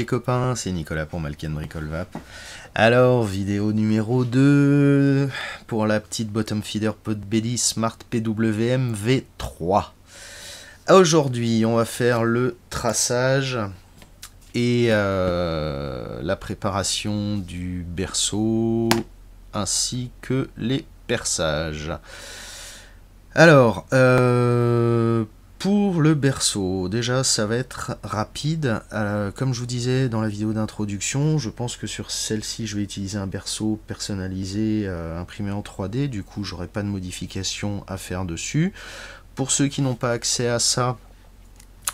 les copains, c'est Nicolas pour Malkian Bricole Vap. Alors, vidéo numéro 2 pour la petite bottom feeder Podbelly Smart PWM V3. Aujourd'hui, on va faire le traçage et la préparation du berceau ainsi que les perçages. Alors, pour le berceau, déjà ça va être rapide. Comme je vous disais dans la vidéo d'introduction, je pense que sur celle-ci je vais utiliser un berceau personnalisé imprimé en 3D, du coup j'aurai pas de modification à faire dessus. Pour ceux qui n'ont pas accès à ça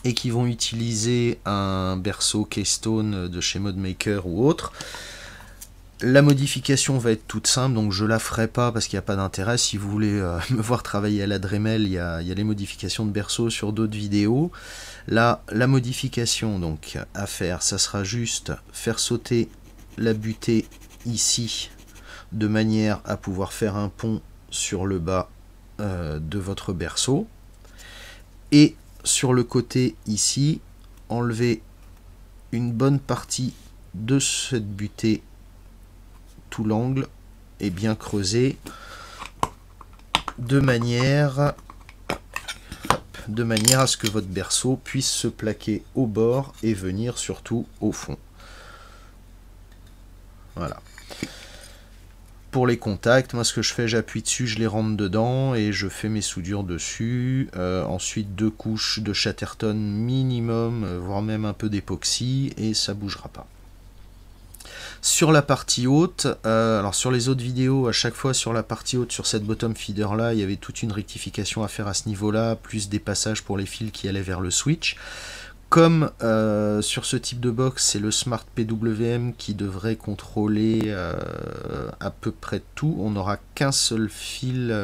et qui vont utiliser un berceau Keystone de chez Modemaker ou autre, la modification va être toute simple, donc je la ferai pas parce qu'il n'y a pas d'intérêt. Si vous voulez me voir travailler à la Dremel, il y a les modifications de berceau sur d'autres vidéos. Là, la modification donc à faire, ça sera juste faire sauter la butée ici, de manière à pouvoir faire un pont sur le bas de votre berceau. Et sur le côté ici, enlever une bonne partie de cette butée. Tout l'angle est bien creusé de manière à ce que votre berceau puisse se plaquer au bord et venir surtout au fond. Voilà. Pour les contacts, moi ce que je fais, j'appuie dessus, je les rentre dedans et je fais mes soudures dessus. Ensuite 2 couches de Chatterton minimum, voire même un peu d'époxy, et ça bougera pas. Sur la partie haute, alors sur les autres vidéos, à chaque fois sur la partie haute, sur cette bottom feeder là, il y avait toute une rectification à faire à ce niveau là, plus des passages pour les fils qui allaient vers le switch. Comme sur ce type de box, c'est le Smart PWM qui devrait contrôler à peu près tout, on n'aura qu'un seul fil,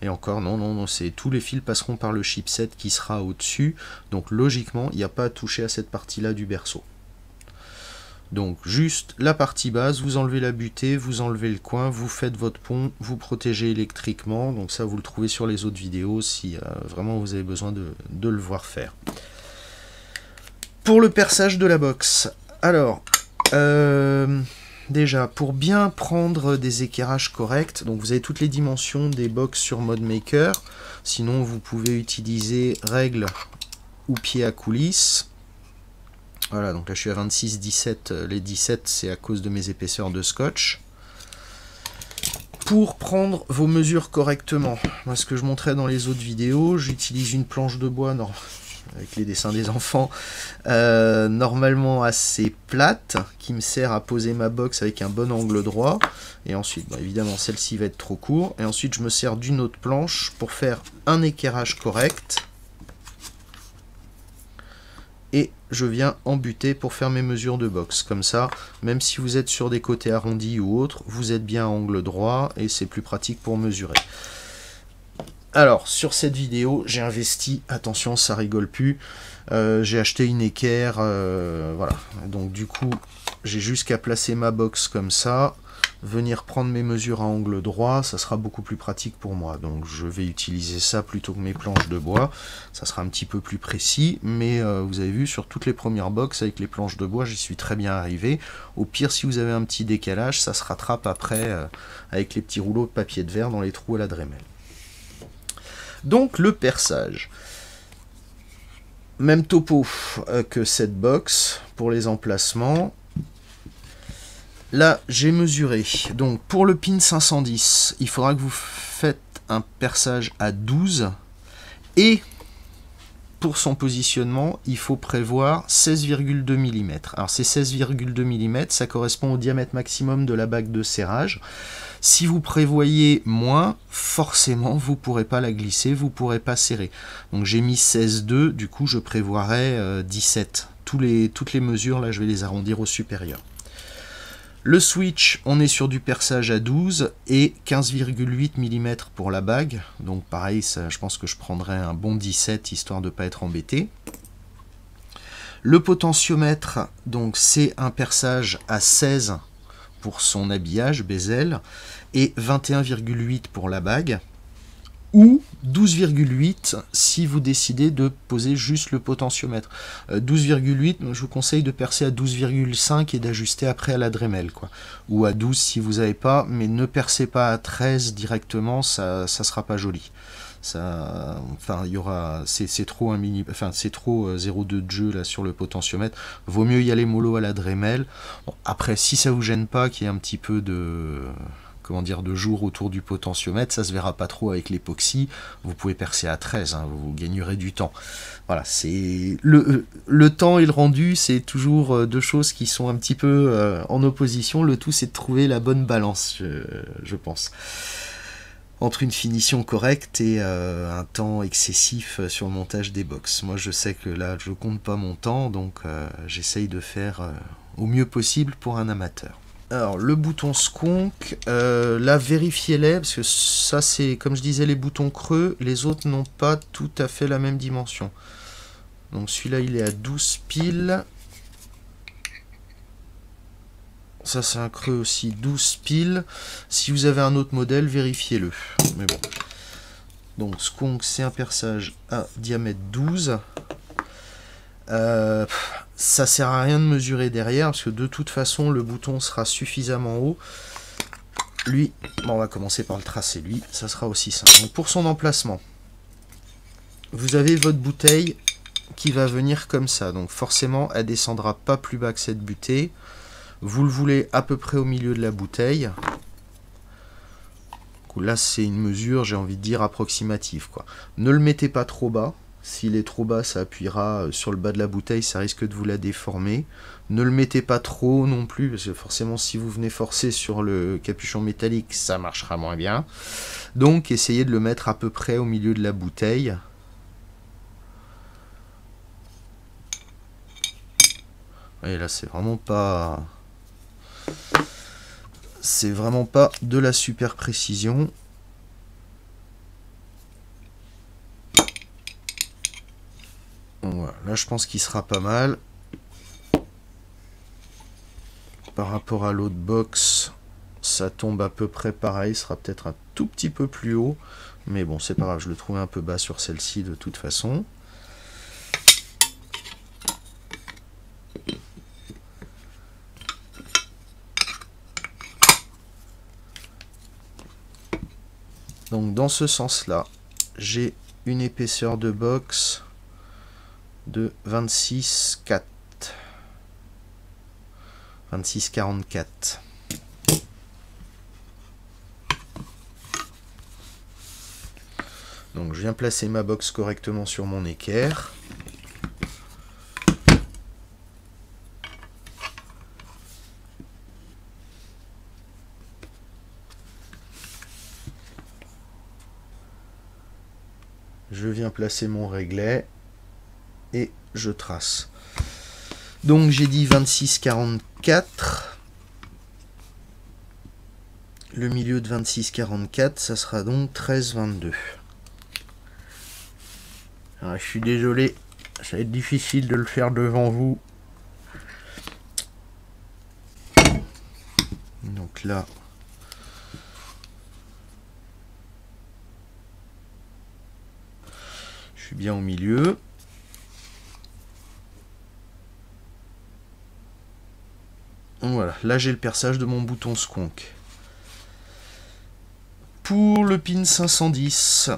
et encore non, c'est tous les fils passeront par le chipset qui sera au-dessus, donc logiquement, il n'y a pas à toucher à cette partie-là du berceau. Donc juste la partie basse, vous enlevez la butée, vous enlevez le coin, vous faites votre pont, vous protégez électriquement. Donc ça vous le trouvez sur les autres vidéos si vraiment vous avez besoin de le voir faire. Pour le perçage de la box, alors déjà pour bien prendre des éclairages corrects, donc vous avez toutes les dimensions des box sur Modemaker. Sinon vous pouvez utiliser règle ou pied à coulisses. Voilà, donc là je suis à 26, 17, les 17 c'est à cause de mes épaisseurs de scotch. Pour prendre vos mesures correctement, moi ce que je montrais dans les autres vidéos, j'utilise une planche de bois avec les dessins des enfants, normalement assez plate, qui me sert à poser ma box avec un bon angle droit. Et ensuite, bon, évidemment celle-ci va être trop courte, et ensuite je me sers d'une autre planche pour faire un équerrage correct. Et je viens embuter pour faire mes mesures de box. Comme ça, même si vous êtes sur des côtés arrondis ou autres, vous êtes bien à angle droit et c'est plus pratique pour mesurer. Alors, sur cette vidéo, j'ai investi, attention, ça rigole plus, j'ai acheté une équerre, voilà. Donc du coup, j'ai juste qu'à placer ma box comme ça, venir prendre mes mesures à angle droit, ça sera beaucoup plus pratique pour moi. Donc je vais utiliser ça plutôt que mes planches de bois, ça sera un petit peu plus précis, mais vous avez vu sur toutes les premières box avec les planches de bois, j'y suis très bien arrivé. Au pire, si vous avez un petit décalage, ça se rattrape après avec les petits rouleaux de papier de verre dans les trous à la Dremel. Donc le perçage. Même topo que cette box pour les emplacements. Là, j'ai mesuré. Donc, pour le pin 510, il faudra que vous faites un perçage à 12. Et pour son positionnement, il faut prévoir 16,2 mm. Alors, ces 16,2 mm, ça correspond au diamètre maximum de la bague de serrage. Si vous prévoyez moins, forcément, vous ne pourrez pas la glisser, vous ne pourrez pas serrer. Donc, j'ai mis 16,2, du coup, je prévoirai 17. Toutes les mesures, là, je vais les arrondir au supérieur. Le switch, on est sur du perçage à 12 et 15,8 mm pour la bague. Donc pareil, ça, je pense que je prendrai un bon 17 histoire de ne pas être embêté. Le potentiomètre, donc c'est un perçage à 16 pour son habillage, bezel, et 21,8 pour la bague. Ou 12,8 si vous décidez de poser juste le potentiomètre. 12,8, je vous conseille de percer à 12,5 et d'ajuster après à la Dremel, quoi. Ou à 12 si vous n'avez pas, mais ne percez pas à 13 directement, ça sera pas joli. Ça, enfin, il y aura, c'est trop un mini, enfin c'est trop 0,2 de jeu là sur le potentiomètre. Vaut mieux y aller mollo à la Dremel. Bon, après, si ça vous gêne pas, qu'il y ait un petit peu de comment dire, de jour autour du potentiomètre, ça se verra pas trop avec l'époxy, vous pouvez percer à 13, hein, vous gagnerez du temps. Voilà, c'est le temps et le rendu, c'est toujours deux choses qui sont un petit peu en opposition, le tout c'est de trouver la bonne balance, je pense, entre une finition correcte et un temps excessif sur le montage des box. Moi je sais que là je compte pas mon temps, donc j'essaye de faire au mieux possible pour un amateur. Alors, le bouton Skunk, là, vérifiez-les, parce que ça, c'est, comme je disais, les boutons creux, les autres n'ont pas tout à fait la même dimension. Donc, celui-là, il est à 12 piles. Ça, c'est un creux aussi, 12 piles. Si vous avez un autre modèle, vérifiez-le. Mais bon. Donc, Skunk, c'est un perçage à diamètre 12. Ça sert à rien de mesurer derrière parce que de toute façon le bouton sera suffisamment haut. Lui, bon, on va commencer par le tracer, lui, ça sera aussi simple. Donc pour son emplacement, vous avez votre bouteille qui va venir comme ça, donc forcément elle descendra pas plus bas que cette butée. Vous le voulez à peu près au milieu de la bouteille. Là c'est une mesure, j'ai envie de dire approximative, quoi. Ne le mettez pas trop bas. S'il est trop bas, ça appuiera sur le bas de la bouteille, ça risque de vous la déformer. Ne le mettez pas trop non plus, parce que forcément, si vous venez forcer sur le capuchon métallique, ça marchera moins bien. Donc, essayez de le mettre à peu près au milieu de la bouteille. Et là, c'est vraiment pas... C'est vraiment pas de la super précision. Voilà, là je pense qu'il sera pas mal. Par rapport à l'autre box, ça tombe à peu près pareil, sera peut-être un tout petit peu plus haut. Mais bon, c'est pas grave, je le trouvais un peu bas sur celle-ci de toute façon. Donc dans ce sens-là, j'ai une épaisseur de box de 26,4. 26,44. Donc je viens placer ma box correctement sur mon équerre. Je viens placer mon réglet et je trace. Donc j'ai dit 26,44. Le milieu de 26,44, ça sera donc 13,22. Alors, je suis désolé, ça va être difficile de le faire devant vous. Donc là, je suis bien au milieu. Donc voilà, là j'ai le perçage de mon bouton Skunk. Pour le pin 510,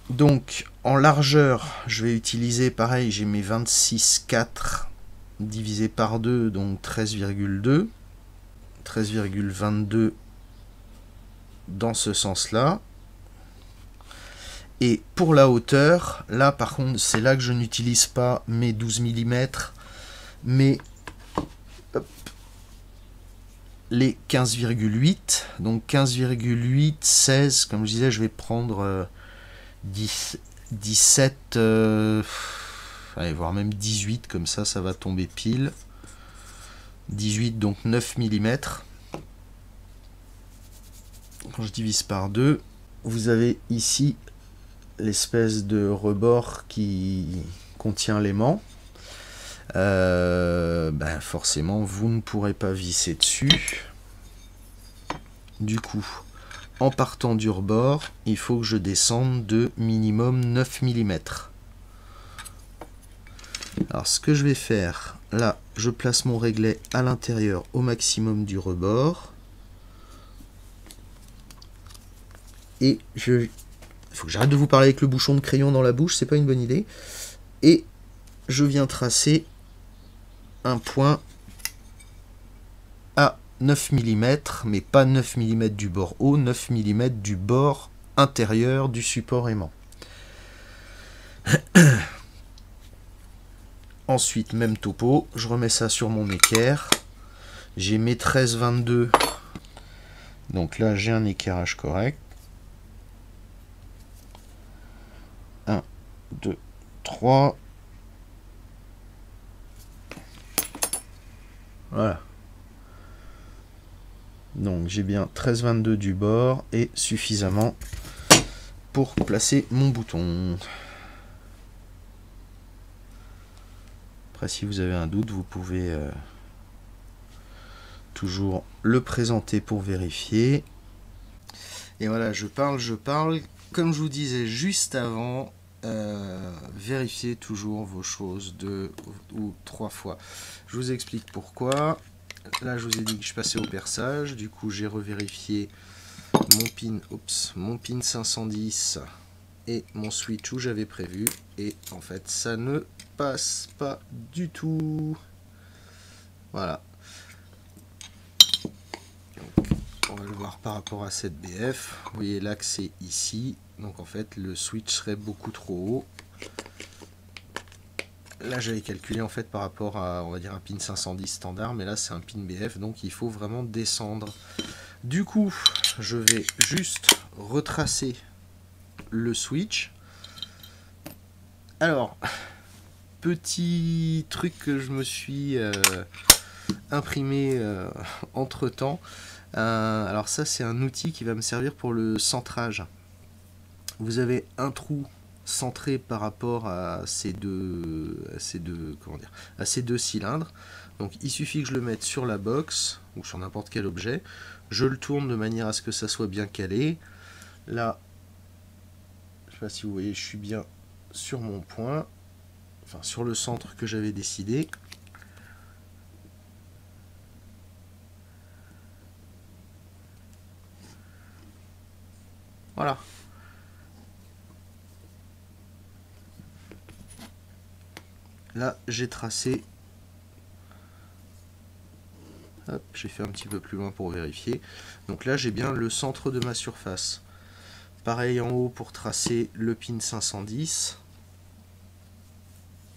donc en largeur, je vais utiliser pareil, j'ai mes 26,4 divisé par 2, donc 13,2. 13,22 dans ce sens-là. Et pour la hauteur, là par contre, c'est là que je n'utilise pas mes 12 mm, mais les 15,8. Donc 15,8, 16, comme je disais, je vais prendre 17, allez, voire même 18, comme ça va tomber pile. 18, donc 9 mm. Quand je divise par 2, vous avez ici l'espèce de rebord qui contient l'aimant. Forcément, vous ne pourrez pas visser dessus. Du coup, en partant du rebord, il faut que je descende de minimum 9 mm. Alors ce que je vais faire, là, je place mon réglet à l'intérieur au maximum du rebord. Et il faut que j'arrête de vous parler avec le bouchon de crayon dans la bouche, c'est pas une bonne idée. Et je viens tracer un point à 9 mm, mais pas 9 mm du bord haut, 9 mm du bord intérieur du support aimant. Ensuite, même topo, je remets ça sur mon équerre. J'ai mes 13-22. Donc là, j'ai un équerrage correct. 1, 2, 3. Voilà. Donc j'ai bien 13-22 du bord et suffisamment pour placer mon bouton. Après, si vous avez un doute, vous pouvez toujours le présenter pour vérifier. Et voilà, je parle. Comme je vous disais juste avant, vérifiez toujours vos choses 2 ou 3 fois. Je vous explique pourquoi. Là, je vous ai dit que je passais au perçage. Du coup, j'ai revérifié mon pin 510 et mon switch où j'avais prévu. Et en fait, ça ne passe pas du tout. Voilà. Donc, on va le voir par rapport à cette BF. Vous voyez là que c'est ici. Donc en fait, le switch serait beaucoup trop haut. Là, j'avais calculé en fait par rapport à, on va dire, un pin 510 standard, mais là c'est un pin BF, donc il faut vraiment descendre. Du coup, je vais juste retracer le switch. Alors, petit truc que je me suis imprimé entre temps. Alors ça, c'est un outil qui va me servir pour le centrage. Vous avez un trou centré par rapport à ces deux cylindres. Donc il suffit que je le mette sur la box ou sur n'importe quel objet. Je le tourne de manière à ce que ça soit bien calé. Là, je ne sais pas si vous voyez, je suis bien sur mon point, enfin sur le centre que j'avais décidé. Voilà. Là, j'ai tracé. Hop, j'ai fait un petit peu plus loin pour vérifier. Donc là, j'ai bien le centre de ma surface. Pareil en haut pour tracer le pin 510.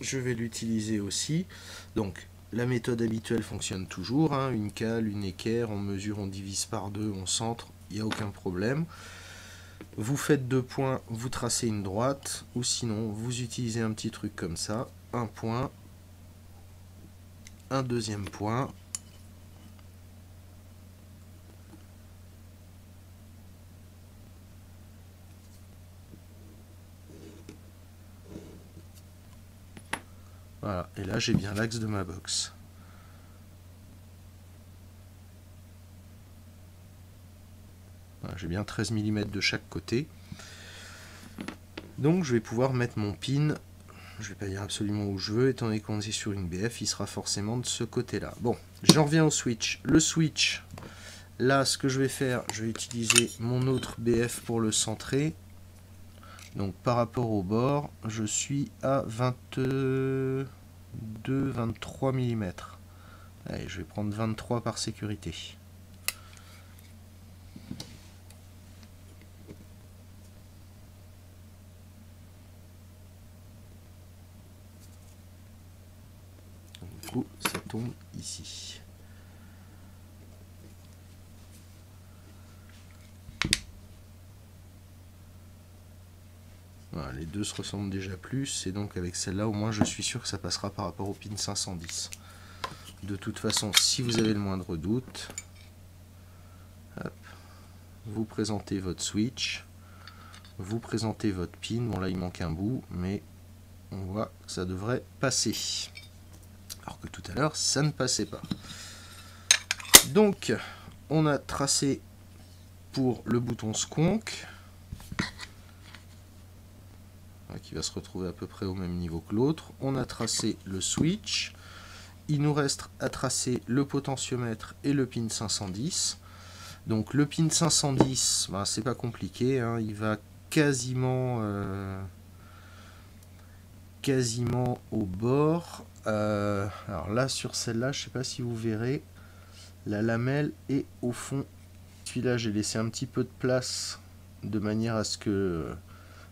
Je vais l'utiliser aussi. Donc, la méthode habituelle fonctionne toujours. Hein, une cale, une équerre, on mesure, on divise par 2, on centre, il n'y a aucun problème. Vous faites 2 points, vous tracez une droite, ou sinon, vous utilisez un petit truc comme ça. Un point, un deuxième point, voilà, et là j'ai bien l'axe de ma box. Voilà, j'ai bien 13 mm de chaque côté. Donc je vais pouvoir mettre mon pin. Je vais pas dire absolument où je veux, étant donné qu'on est sur une BF, il sera forcément de ce côté-là. Bon, j'en reviens au switch. Le switch, là, ce que je vais faire, je vais utiliser mon autre BF pour le centrer. Donc, par rapport au bord, je suis à 22-23 mm. Allez, je vais prendre 23 par sécurité. Du coup, ça tombe ici. Voilà, les deux se ressemblent déjà plus, et donc avec celle-là, au moins, je suis sûr que ça passera par rapport au pin 510. De toute façon, si vous avez le moindre doute, hop, vous présentez votre switch, vous présentez votre pin. Bon, là, il manque un bout, mais on voit que ça devrait passer. Alors que tout à l'heure, ça ne passait pas. Donc, on a tracé pour le bouton sconk, qui va se retrouver à peu près au même niveau que l'autre. On a tracé le switch. Il nous reste à tracer le potentiomètre et le pin 510. Donc le pin 510, ben, c'est pas compliqué, hein, il va quasiment au bord. Alors là, sur celle-là, je sais pas si vous verrez, la lamelle est au fond. Celui-là, j'ai laissé un petit peu de place de manière à ce que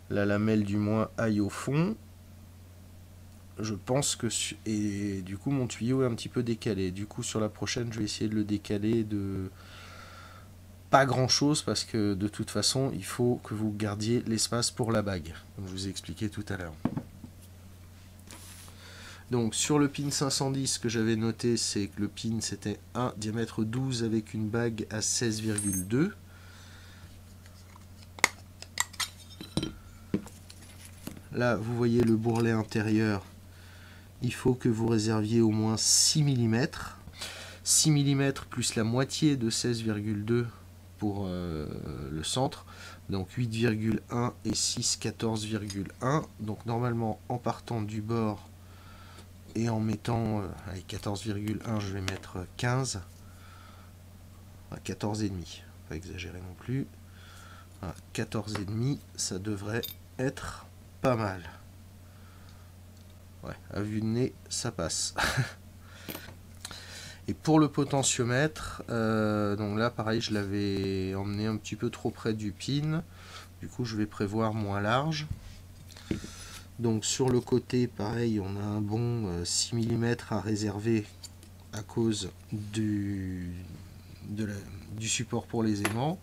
la lamelle du moins aille au fond. Je pense que... Et du coup, mon tuyau est un petit peu décalé. Du coup, sur la prochaine, je vais essayer de le décaler de... pas grand chose, parce que de toute façon, il faut que vous gardiez l'espace pour la bague, comme je vous ai expliqué tout à l'heure. Donc sur le pin 510, ce que j'avais noté, c'est que le pin c'était un diamètre 12 avec une bague à 16,2. Là, vous voyez le bourrelet intérieur. Il faut que vous réserviez au moins 6 mm. 6 mm plus la moitié de 16,2 pour le centre. Donc 8,1 et 6, 14,1. Donc normalement, en partant du bord et en mettant avec 14,1, je vais mettre 15. 14,5, pas exagérer non plus. 14,5, ça devrait être pas mal. Ouais, à vue de nez, ça passe. Et pour le potentiomètre, donc là pareil, je l'avais emmené un petit peu trop près du pin. Du coup, je vais prévoir moins large. Donc sur le côté, pareil, on a un bon 6 mm à réserver à cause du support pour les aimants.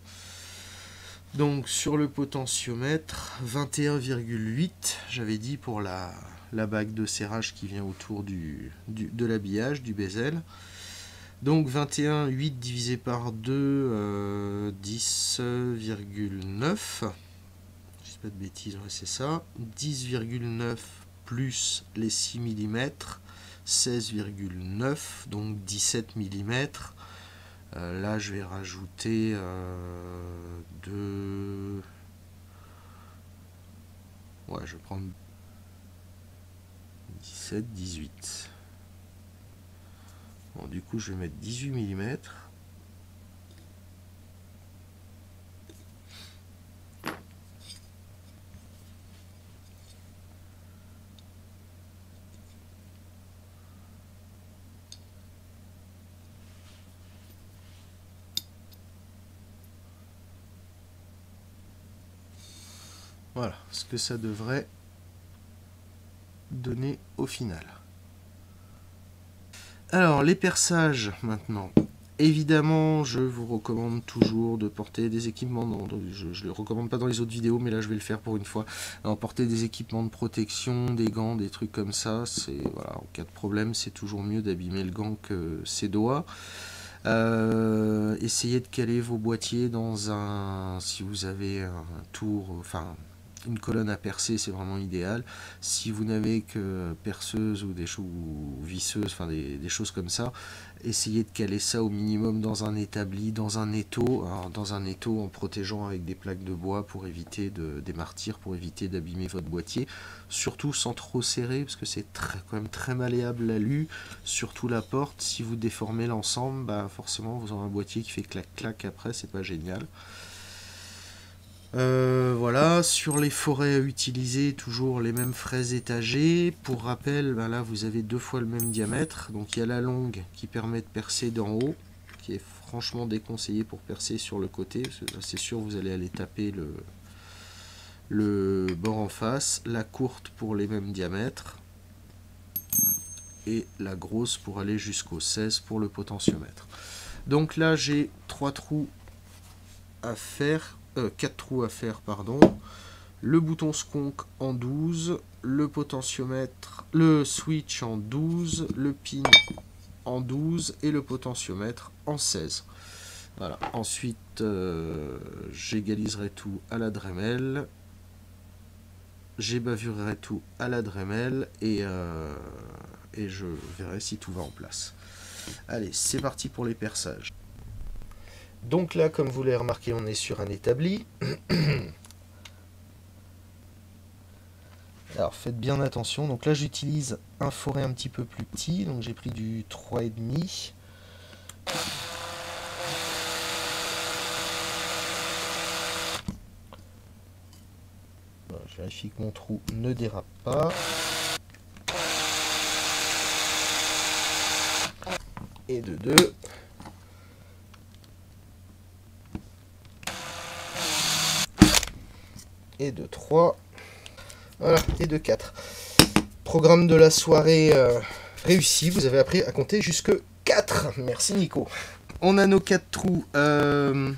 Donc sur le potentiomètre, 21,8, j'avais dit pour la bague de serrage qui vient autour de l'habillage, du bezel. Donc 21,8 divisé par 2, 10,9. Je dis pas de bêtises, ouais, c'est ça. 10,9 plus les 6 mm, 16,9, donc 17 mm. Là, je vais rajouter 2... Ouais, je vais prendre 17, 18. Bon, du coup, je vais mettre 18 mm. Voilà ce que ça devrait donner au final. Alors, les perçages maintenant. Évidemment, je vous recommande toujours de porter des équipements. Je ne le recommande pas dans les autres vidéos, mais là je vais le faire pour une fois. Alors, porter des équipements de protection, des gants, des trucs comme ça. Voilà, en cas de problème, c'est toujours mieux d'abîmer le gant que ses doigts. Essayez de caler vos boîtiers dans un... Si vous avez un tour... Enfin... Une colonne à percer, c'est vraiment idéal. Si vous n'avez que perceuse ou des choses visseuses, enfin des choses comme ça, essayez de caler ça au minimum dans un établi, dans un étau. Alors, dans un étau en protégeant avec des plaques de bois pour éviter des martyrs, pour éviter d'abîmer votre boîtier. Surtout sans trop serrer, parce que c'est quand même très malléable l'alu. Surtout la porte, si vous déformez l'ensemble, bah forcément vous aurez un boîtier qui fait clac-clac après, c'est pas génial. Voilà, sur les forêts à utiliser, toujours les mêmes fraises étagées. Pour rappel, ben là vous avez 2 fois le même diamètre. Donc il y a la longue qui permet de percer d'en haut, qui est franchement déconseillé pour percer sur le côté, parce que c'est sûr vous allez aller taper le bord en face. La courte pour les mêmes diamètres. Et la grosse pour aller jusqu'au 16 pour le potentiomètre. Donc là j'ai 3 trous à faire. 4 trous à faire, pardon. Le bouton sconk en 12, le potentiomètre, le switch en 12, le pin en 12 et le potentiomètre en 16. Voilà. Ensuite, j'égaliserai tout à la Dremel. J'ébavurerai tout à la Dremel et je verrai si tout va en place. Allez, c'est parti pour les perçages. Donc là, comme vous l'avez remarqué, on est sur un établi. Alors faites bien attention. Donc là, j'utilise un forêt un petit peu plus petit. Donc j'ai pris du 3,5. Voilà, je vérifie que mon trou ne dérape pas. Et de 2. Et de 3. Voilà, et de 4. Programme de la soirée réussi. Vous avez appris à compter jusque 4. Merci Nico. On a nos 4 trous. Je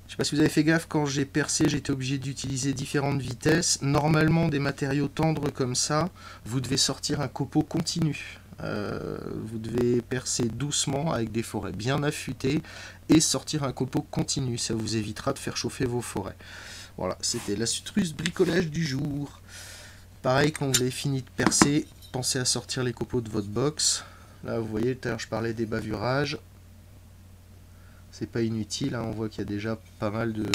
sais pas si vous avez fait gaffe, quand j'ai percé, j'étais obligé d'utiliser différentes vitesses. Normalement, des matériaux tendres comme ça, vous devez sortir un copeau continu. Vous devez percer doucement avec des forêts bien affûtées et sortir un copeau continu. Ça vous évitera de faire chauffer vos forêts. Voilà, c'était l'astuce bricolage du jour. Pareil, quand vous avez fini de percer, pensez à sortir les copeaux de votre box. Là, vous voyez, tout à l'heure, je parlais des bavurages. C'est pas inutile, hein, on voit qu'il y a déjà pas mal de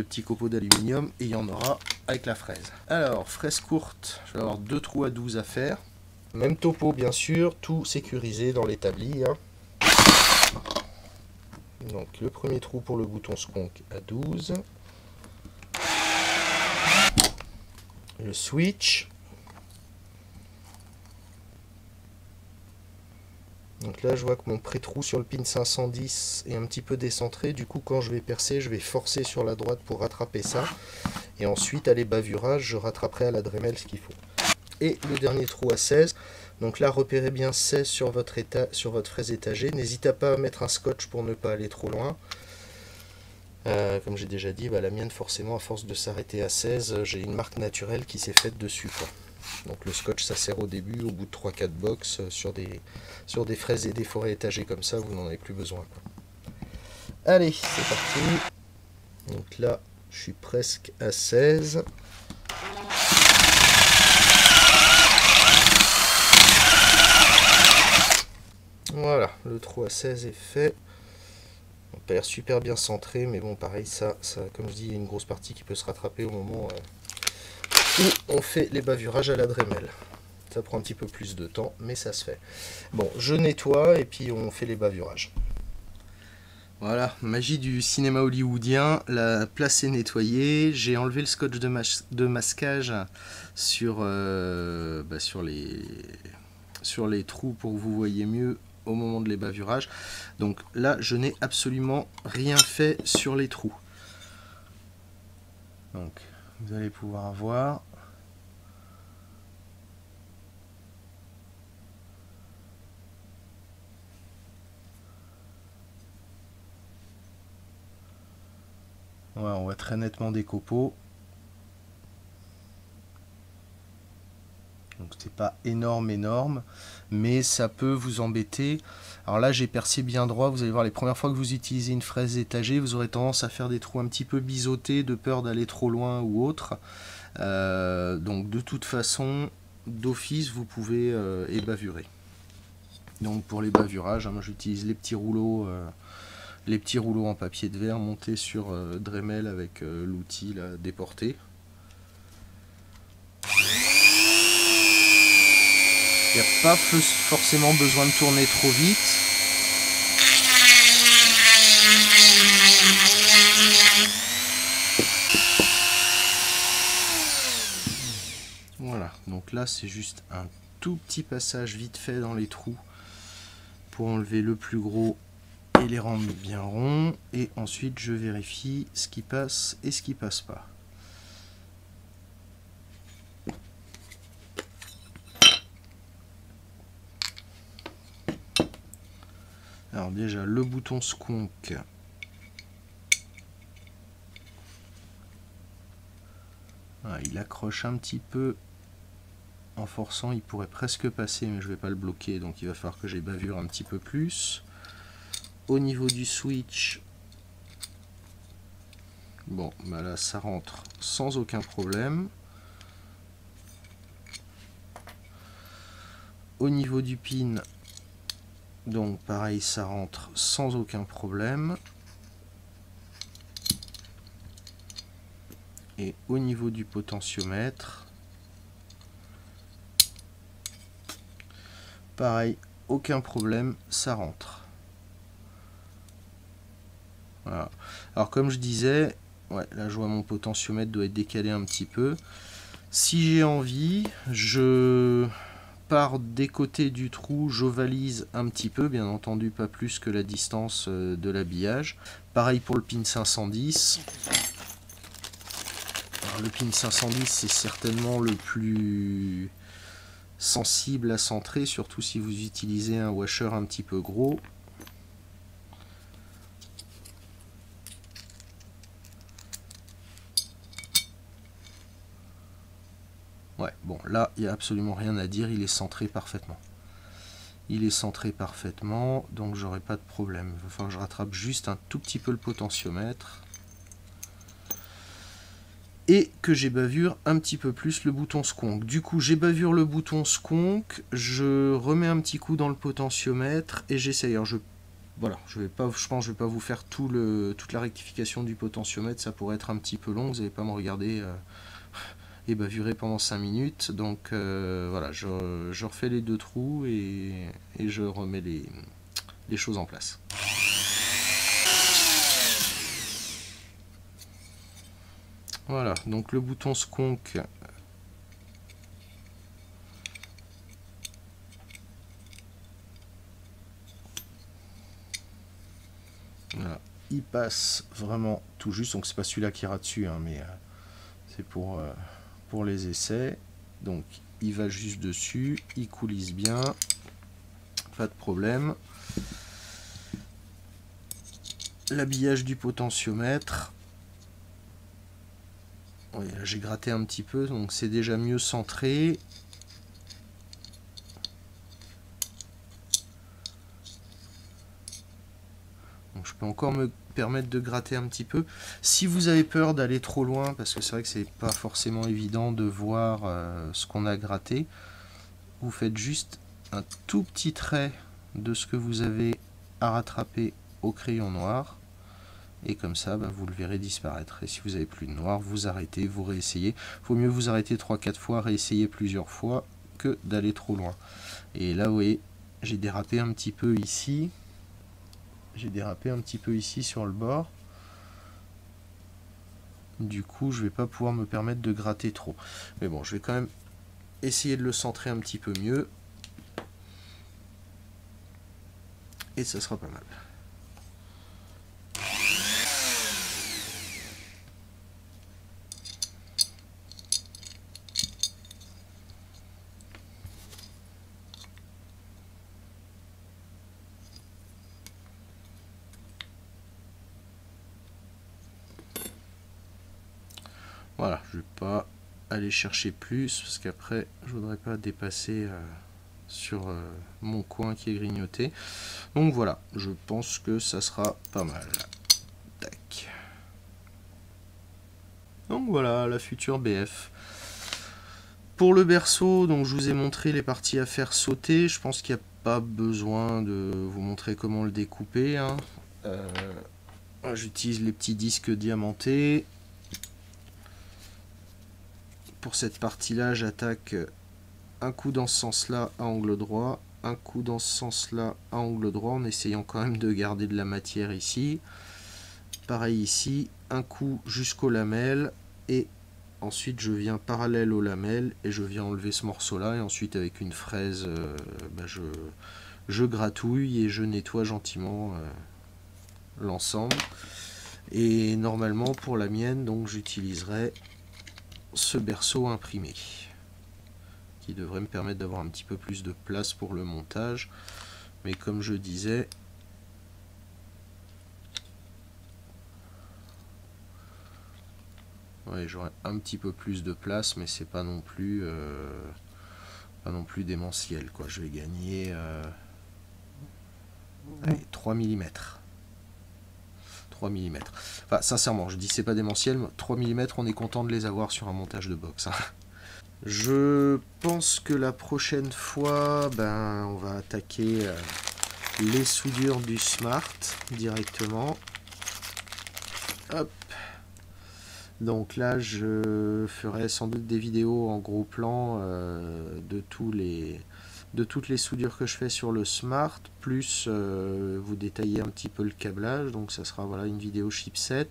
petits copeaux d'aluminium et il y en aura avec la fraise. Alors, fraise courte, je vais avoir 2 trous à 12 à faire. Même topo, bien sûr, tout sécurisé dans l'établi. Hein. Donc, le premier trou pour le bouton skunk à 12. Le switch. Donc là, je vois que mon pré-trou sur le pin 510 est un petit peu décentré. Du coup, quand je vais percer, je vais forcer sur la droite pour rattraper ça. Et ensuite, à les bavurages, je rattraperai à la Dremel ce qu'il faut. Et le dernier trou à 16. Donc là, repérez bien 16 sur votre fraise étagée. N'hésitez pas à mettre un scotch pour ne pas aller trop loin. Comme j'ai déjà dit, la mienne, forcément, à force de s'arrêter à 16, j'ai une marque naturelle qui s'est faite dessus, quoi. Donc le scotch, ça sert au début, au bout de 3-4 box, sur des fraises et des forêts étagées comme ça, vous n'en avez plus besoin, quoi. Allez, c'est parti. Donc là, je suis presque à 16. Voilà, le trou à 16 est fait. On peut l'air super bien centré, mais bon, pareil, ça, comme je dis, il y a une grosse partie qui peut se rattraper au moment où on fait les bavurages à la Dremel. Ça prend un petit peu plus de temps, mais ça se fait. Bon, je nettoie et puis on fait les bavurages. Voilà, magie du cinéma hollywoodien, la place est nettoyée, j'ai enlevé le scotch de masquage sur les trous pour que vous voyez mieux au moment de les bavurages. Donc là, je n'ai absolument rien fait sur les trous. Donc, vous allez pouvoir voir. Ouais, on voit très nettement des copeaux. Donc c'est pas énorme, mais ça peut vous embêter. Alors là, j'ai percé bien droit. Vous allez voir, les premières fois que vous utilisez une fraise étagée, vous aurez tendance à faire des trous un petit peu biseautés de peur d'aller trop loin ou autre. Donc de toute façon, d'office, vous pouvez ébavurer. Donc pour les bavurages, moi j'utilise les petits rouleaux en papier de verre montés sur Dremel avec l'outil déporté. Il n'y a pas forcément besoin de tourner trop vite. Voilà, donc là c'est juste un tout petit passage vite fait dans les trous pour enlever le plus gros et les rendre bien ronds. Et ensuite je vérifie ce qui passe et ce qui passe pas. Alors déjà le bouton skunk, voilà, il accroche un petit peu en forçant, il pourrait presque passer mais je vais pas le bloquer, donc il va falloir que j'ai bavure un petit peu plus. Au niveau du switch, bon là ça rentre sans aucun problème. Au niveau du pin, Donc pareil, ça rentre sans aucun problème. Et au niveau du potentiomètre, pareil, aucun problème, ça rentre. Voilà. Alors comme je disais, ouais, là je vois mon potentiomètre doit être décalé un petit peu. Si j'ai envie, je pars des côtés du trou, j'ovalise un petit peu, bien entendu pas plus que la distance de l'habillage. Pareil pour le pin 510. Alors, le pin 510 c'est certainement le plus sensible à centrer, surtout si vous utilisez un washer un petit peu gros. Ouais, bon, là, il n'y a absolument rien à dire, il est centré parfaitement. Il est centré parfaitement, donc j'aurai pas de problème. Il va falloir que je rattrape juste un tout petit peu le potentiomètre. Et que j'ai bavure un petit peu plus le bouton sconk. Du coup, j'ai bavure le bouton sconk, je remets un petit coup dans le potentiomètre et j'essaye. Alors, voilà, je pense que je vais pas vous faire toute la rectification du potentiomètre, ça pourrait être un petit peu long, vous n'allez pas me regarder et bavurer pendant 5 minutes. Donc voilà, je refais les deux trous et je remets les choses en place. Voilà, donc le bouton sconk, voilà, il passe vraiment tout juste. Donc c'est pas celui-là qui ira dessus, hein, mais c'est pour les essais. Donc il va juste dessus, il coulisse bien, pas de problème. L'habillage du potentiomètre, oui, j'ai gratté un petit peu, donc c'est déjà mieux centré. Donc je peux encore me permettre de gratter un petit peu. Si vous avez peur d'aller trop loin, parce que c'est vrai que c'est pas forcément évident de voir ce qu'on a gratté, vous faites juste un tout petit trait de ce que vous avez à rattraper au crayon noir. Et comme ça, bah, vous le verrez disparaître. Et si vous n'avez plus de noir, vous arrêtez, vous réessayez. Il vaut mieux vous arrêter 3-4 fois, réessayer plusieurs fois, que d'aller trop loin. Et là, vous voyez, j'ai dérapé un petit peu ici. J'ai dérapé un petit peu ici sur le bord. Du coup, je ne vais pas pouvoir me permettre de gratter trop. Mais bon, je vais quand même essayer de le centrer un petit peu mieux. Et ça sera pas mal. Voilà, je ne vais pas aller chercher plus, parce qu'après, je ne voudrais pas dépasser sur mon coin qui est grignoté. Donc voilà, je pense que ça sera pas mal. Tac. Donc voilà, la future BF. Pour le berceau, donc je vous ai montré les parties à faire sauter. Je pense qu'il n'y a pas besoin de vous montrer comment le découper, hein. J'utilise les petits disques diamantés. Pour cette partie-là, j'attaque un coup dans ce sens-là à angle droit, un coup dans ce sens-là à angle droit, en essayant quand même de garder de la matière ici. Pareil ici, un coup jusqu'aux lamelles, et ensuite je viens parallèle aux lamelles, et je viens enlever ce morceau-là, et ensuite avec une fraise, je gratouille et je nettoie gentiment l'ensemble. Et normalement pour la mienne, donc j'utiliserai ce berceau imprimé qui devrait me permettre d'avoir un petit peu plus de place pour le montage, mais comme je disais, ouais, j'aurai un petit peu plus de place, mais c'est pas non plus démentiel, quoi. Je vais gagner allez, 3 mm. 3 mm. Enfin, sincèrement, je dis c'est pas démentiel, 3 mm, on est content de les avoir sur un montage de box, hein. Je pense que la prochaine fois, on va attaquer les soudures du Smart directement. Hop. Donc là, je ferai sans doute des vidéos en gros plan de toutes les soudures que je fais sur le Smart, plus vous détailler un petit peu le câblage. Donc ça sera voilà, une vidéo chipset.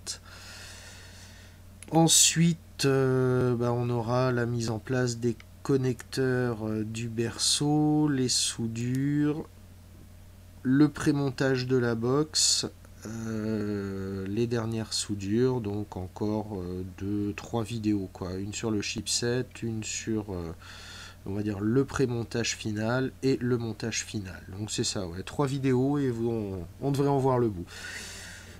Ensuite, on aura la mise en place des connecteurs du berceau, les soudures, le prémontage de la box, les dernières soudures, donc encore 2-3 vidéos, quoi. Une sur le chipset, une sur on va dire le pré-montage final et le montage final. Donc c'est ça, ouais, 3 vidéos et on devrait en voir le bout.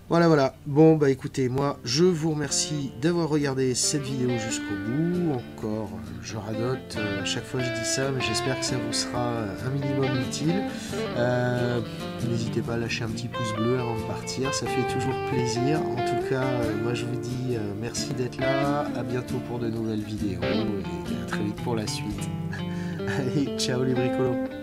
Voilà. Bon, bah écoutez, moi, je vous remercie d'avoir regardé cette vidéo jusqu'au bout. Encore, je radote, chaque fois je dis ça, mais j'espère que ça vous sera un minimum utile. N'hésitez pas à lâcher un petit pouce bleu avant de partir, ça fait toujours plaisir. En tout cas, moi je vous dis merci d'être là, à bientôt pour de nouvelles vidéos, et à très vite pour la suite. Allez, ciao les bricolos!